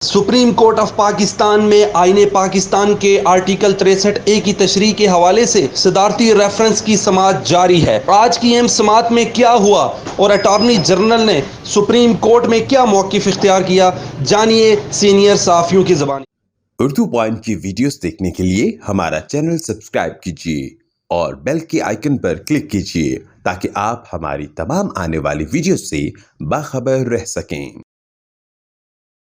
Supreme court of Pakistan में आईन पाकिस्तान के आर्टिकल 63A की तशरीह के हवाले से सदारती रेफरेंस की समाअत जारी है। आज की अहम समाअत में क्या हुआ और अटॉर्नी जनरल ने सुप्रीम कोर्ट में क्या मौक़िफ़ इख्तियार किया, जानिए सीनियर सहाफ़ियों की ज़बानी। उर्दू पॉइंट की वीडियोस देखने के लिए हमारा चैनल सब्सक्राइब कीजिए और बेल के आइकन पर क्लिक कीजिए ताकि आप हमारी तमाम आने वाली वीडियोस से बाखबर रह सकें।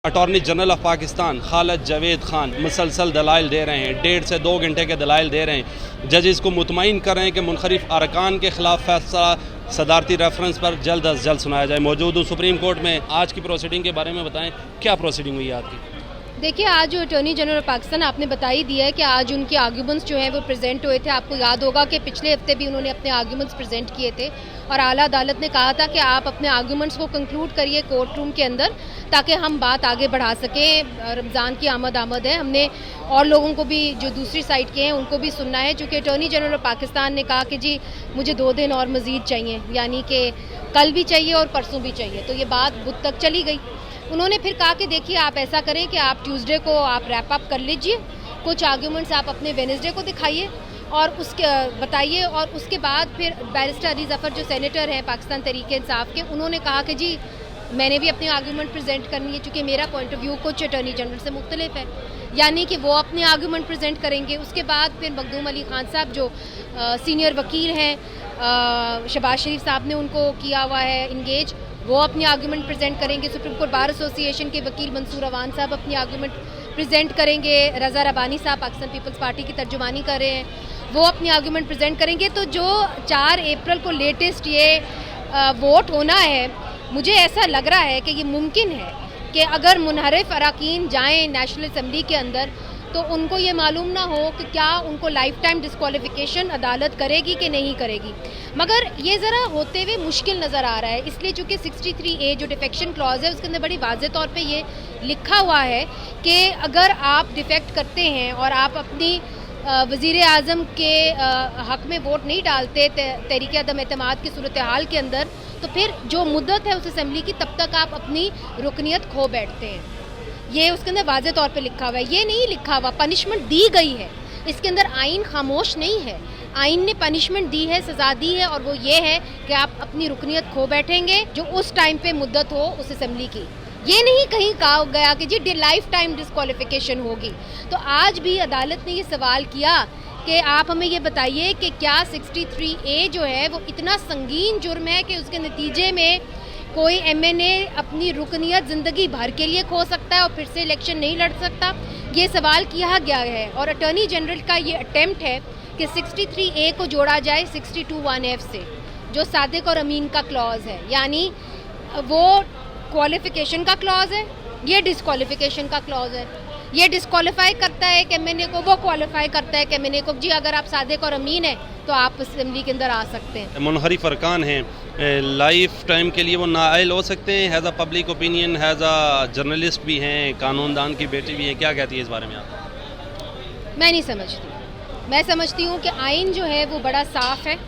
Attorney general of Pakistan Khalid Javed Khan मुसलसल दलाइल दे रहे हैं, 1.5 से 2 घंटे के दलाइल दे रहे हैं। जजेस को मुतमईन कर रहे हैं कि मुनखरिफ अरकान के ख़िलाफ़ फैसला सदारती रेफरेंस पर जल्द अज जल्द सुनाया जाए। मौजूद हूँ सुप्रीम कोर्ट में। आज की प्रोसीडिंग के बारे में बताएं, क्या प्रोसीडिंग हुई आज की? देखिए, आज जो अटॉर्नी जनरल ऑफ पाकिस्तान आपने बता ही दिया है कि आज उनके आर्ग्यूमेंट्स जो हैं वो प्रेजेंट हुए थे। आपको याद होगा कि पिछले हफ्ते भी उन्होंने अपने आर्ग्यूमेंट्स प्रेजेंट किए थे और आला अदालत ने कहा था कि आप अपने आर्ग्यूमेंट्स को कंक्लूड करिए कोर्ट रूम के अंदर ताकि हम बात आगे बढ़ा सकें। रमज़ान की आमद है, हमने और लोगों को भी जो दूसरी साइड के हैं उनको भी सुनना है। चूँकि अटॉर्नी जनरल ऑफ पाकिस्तान ने कहा कि जी मुझे 2 दिन और मज़ीद चाहिए, यानी कि कल भी चाहिए और परसों भी चाहिए, तो ये बात बुध तक चली गई। उन्होंने फिर कहा कि देखिए आप ऐसा करें कि आप ट्यूसडे को आप रैप अप कर लीजिए, कुछ आर्ग्यूमेंट्स आप अपने वेडनेसडे को दिखाइए और उसके बताइए, और उसके बाद फिर बैरिस्टर अली ज़फ़र जो सेनेटर हैं पाकिस्तान तहरीक इंसाफ के, उन्होंने कहा कि जी मैंने भी अपनी आर्ग्यूमेंट प्रेजेंट करनी है, चूँकि मेरा पॉइंट ऑफ व्यू कुछ अटॉर्नी जनरल से मुख्तलिफ है, यानी कि वो अपने आर्ग्यूमेंट प्रेजेंट करेंगे। उसके बाद फिर मखदूम अली खान साहब जो सीनियर वकील हैं, शहबाज शरीफ साहब ने उनको किया हुआ है इंगेज, वो अपनी आर्गूमेंट प्रेजेंट करेंगे। सुप्रीम कोर्ट बार एसोसिएशन के वकील मंसूर अवान साहब अपनी आर्गूमेंट प्रेजेंट करेंगे। रज़ा रबानी साहब पाकिस्तान पीपल्स पार्टी की तर्जुमानी कर रहे हैं, वो अपनी आर्गूमेंट प्रेजेंट करेंगे। तो जो 4 अप्रैल को लेटेस्ट ये वोट होना है, मुझे ऐसा लग रहा है कि ये मुमकिन है कि अगर मुनहरिफ अरकान जाएँ नेशनल असम्बली के अंदर तो उनको ये मालूम ना हो कि क्या उनको लाइफ टाइम डिस्क्वालिफिकेशन अदालत करेगी कि नहीं करेगी, मगर ये ज़रा होते हुए मुश्किल नज़र आ रहा है। इसलिए चूँकि 63A जो डिफेक्शन क्लॉज है उसके अंदर बड़ी वाज़ेह तौर पे ये लिखा हुआ है कि अगर आप डिफेक्ट करते हैं और आप अपनी वज़ीर आज़म के हक़ में वोट नहीं डालते तहरीक अदम एतमाद की सूरत हाल के अंदर, तो फिर जो मुद्दत है उस असम्बली की तब तक आप अपनी रुकनियत खो बैठते हैं। ये उसके अंदर वाज़ेह तौर पे लिखा हुआ है। ये नहीं लिखा हुआ पनिशमेंट दी गई है, इसके अंदर आइन खामोश नहीं है, आइन ने पनिशमेंट दी है, सज़ा दी है, और वो ये है कि आप अपनी रुकनियत खो बैठेंगे जो उस टाइम पे मुद्दत हो उस असम्बली की। ये नहीं कहीं कहा गया कि जी लाइफ टाइम डिस्क्वालिफिकेशन होगी। तो आज भी अदालत ने ये सवाल किया कि आप हमें ये बताइए कि क्या 63A जो है वो इतना संगीन जुर्म है कि उसके नतीजे में कोई MNA अपनी रुकनियत ज़िंदगी भर के लिए खो सकता है और फिर से इलेक्शन नहीं लड़ सकता। ये सवाल किया गया है और अटॉर्नी जनरल का ये अटेम्प्ट है कि 63A को जोड़ा जाए 62(1)(f) से, जो सादिक और अमीन का क्लॉज है, यानी वो क्वालिफिकेशन का क्लॉज है, ये डिस्क्वालिफिकेशन का क्लॉज है। ये डिस्क्वालीफाई करता है कि MNA को, वो क्वालिफाई करता है कि MNA को जी अगर आप सादिक और अमीन हैं तो आप असम्बली के अंदर आ सकते हैं। मुनहरिफ अरकान हैं, लाइफ टाइम के लिए वो नाअहल हो सकते हैं। Has a public opinion, has a journalist भी हैं, कानूनदान की बेटी भी हैं, क्या कहती है इस बारे में आप? मैं नहीं समझती। मैं समझती हूँ कि आइन जो है वो बड़ा साफ़ है,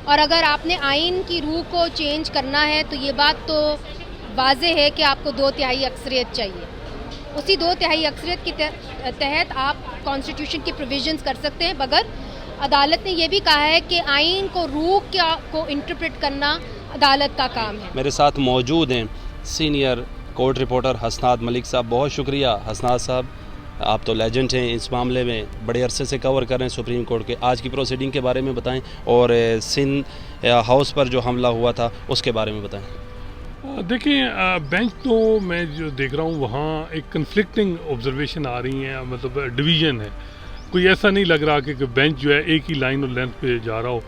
और अगर आपने आइन की रूह को चेंज करना है तो ये बात तो वाज़ेह है कि आपको 2/3 अक्सरियत चाहिए। उसी 2/3 अक्सरियत के तहत आप कॉन्स्टिट्यूशन की प्रोविजंस कर सकते हैं, मगर अदालत ने यह भी कहा है कि आइन को रूह को इंटरप्रेट करना अदालत का काम है। मेरे साथ मौजूद हैं सीनियर कोर्ट रिपोर्टर हसनात मलिक साहब। बहुत शुक्रिया हसनात साहब, आप तो लेजेंड हैं इस मामले में, बड़े अरसे से कवर कर रहे हैं सुप्रीम कोर्ट के। आज की प्रोसीडिंग के बारे में बताएं और सिंध हाउस पर जो हमला हुआ था उसके बारे में बताएं। देखिए, बेंच तो मैं जो देख रहा हूँ वहाँ एक कन्फ्लिक्टिंग ऑब्जर्वेशन आ रही हैं, मतलब डिवीज़न है। कोई ऐसा नहीं लग रहा कि बेंच जो है एक ही लाइन और लेंथ पे जा रहा हो।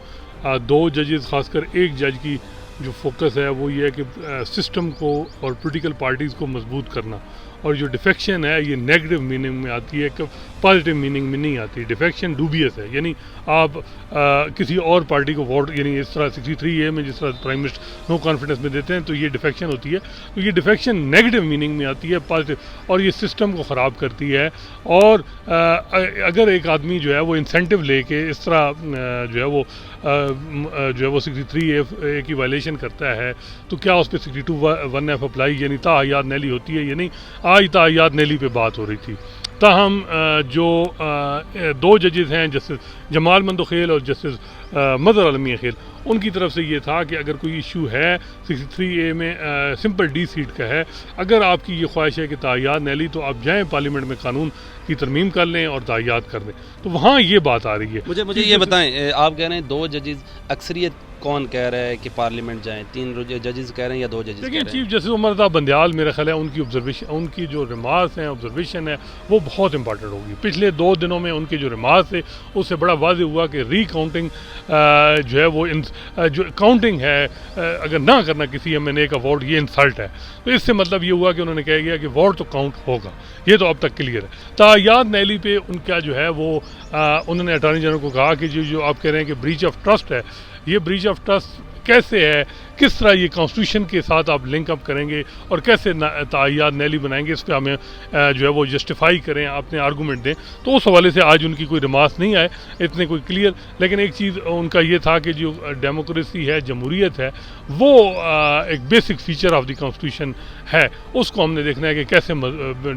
2 जजेस, खासकर एक जज की जो फोकस है वो ये है कि सिस्टम को और पॉलिटिकल पार्टीज़ को मजबूत करना, और जो डिफेक्शन है ये नेगेटिव मीनिंग में आती है कि पॉजिटिव मीनिंग में नहीं आती। डिफेक्शन डूबियस है, यानी आप किसी और पार्टी को वोट, यानी इस तरह 63A में जिस तरह प्राइम मिनिस्टर नो कॉन्फिडेंस में देते हैं तो ये डिफेक्शन होती है। तो ये डिफेक्शन नेगेटिव मीनिंग में आती है, पॉजिटिव, और ये सिस्टम को ख़राब करती है। और अगर एक आदमी जो है वो इंसेंटिव लेके इस तरह जो है वो 63A की वायलेशन करता है तो क्या उस पर 62(1)(f) अप्लाई, यानी ताहयात नैली होती है या नहीं? آج تاحیات نیلی پہ بات ہو رہی تھی. تاہم جو دو ججز ہیں جسٹس جمال مندوخیل اور جسٹس مظہر عالمی خیل, ان کی طرف سے یہ تھا کہ اگر کوئی ایشو ہے 63A میں سمپل ڈی سیٹ کا ہے, اگر آپ کی یہ خواہش ہے کہ تاحیات نیلی تو آپ جائیں پارلیمنٹ میں قانون کی ترمیم کر لیں اور تاحیات کر لیں. تو وہاں یہ بات آ رہی ہے. مجھے یہ بتائیں, آپ کہہ رہے ہیں دو ججز, اکثریت کون کہہ رہا ہے کہ پارلیمنٹ جائیں؟ 3 ججز کہہ رہے ہیں یا 2 ججز کہہ رہے ہیں؟ چیف جسٹس عمر رضا بندیال میرا خیال ہے ان کی آبزرویشن, ان کی جو ریمارکس ہیں, آبزرویشن ہے, وہ بہت امپارٹنٹ ہوگی. پچھلے 2 دنوں میں ان کے جو ریمارکس تھے اس سے بڑا واضح ہوا کہ ری کاؤنٹنگ جو ہے وہ جو کاؤنٹنگ ہے اگر نہ کرنا کسی MNA کا ووٹ, یہ انسلٹ ہے. تو اس سے مطلب یہ ہوا کہ انہوں نے کہہ گیا کہ ووٹ تو کاؤنٹ ہوگا. یہ تو اب تک کلیئر ہے. تاحیات نیلی پہ ان کا جو ہے وہ انہوں نے اٹارنی جنرل کو کہا کہ جو آپ کہہ رہے ہیں کہ بریچ آف ٹرسٹ ہے, یہ بریچ آف ٹرسٹ کیسے ہے, کس طرح یہ کانسٹیٹیوشن کے ساتھ آپ لنک اپ کریں گے اور کیسے تاحیات نیلی بنائیں گے, اس پہ ہمیں جو ہے وہ جسٹیفائی کریں, اپنے آرگومنٹ دیں. تو اس حوالے سے آج ان کی کوئی ریمارکس نہیں آئے اتنے کوئی کلیئر. لیکن ایک چیز ان کا یہ تھا کہ جو ڈیموکریسی ہے, جمہوریت ہے, وہ ایک basic feature of the constitution ہے. اس کو ہم نے دیکھنا ہے کہ کیسے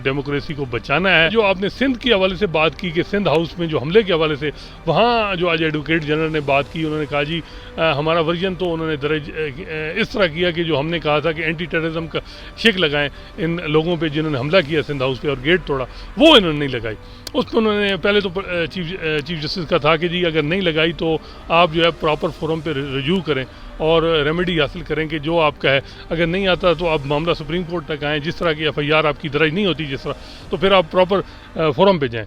ڈیموکریسی کو بچانا ہے. جو آپ نے سندھ کے حوالے سے بات کی کہ سندھ ہاؤس میں جو حملے کے حوالے سے وہاں جو آج ایڈوکیٹ جنرل نے بات کی, انہوں نے کہا جی ہمارا ورژن تو انہوں نے درج اس طرح کیا کہ جو ہم نے کہا تھا کہ اینٹی ٹیررزم کا شک لگائیں ان لوگوں پہ جنہوں نے حملہ کیا سندھ ہاؤس پہ اور گیٹ توڑا, وہ انہوں نے نہیں لگائی. اس پہ انہوں نے پہلے تو چیف جسٹس کا تھا کہ جی اگر نہیں لگائی تو آپ جو ہے پراپر فورم پہ رجوع کریں اور ریمیڈی حاصل کریں کہ جو آپ کا ہے. اگر نہیں آتا تو آپ معاملہ سپریم کورٹ تک آئیں, جس طرح کی FIR آپ کی درج نہیں ہوتی جس طرح, تو پھر آپ پراپر فورم پہ جائیں.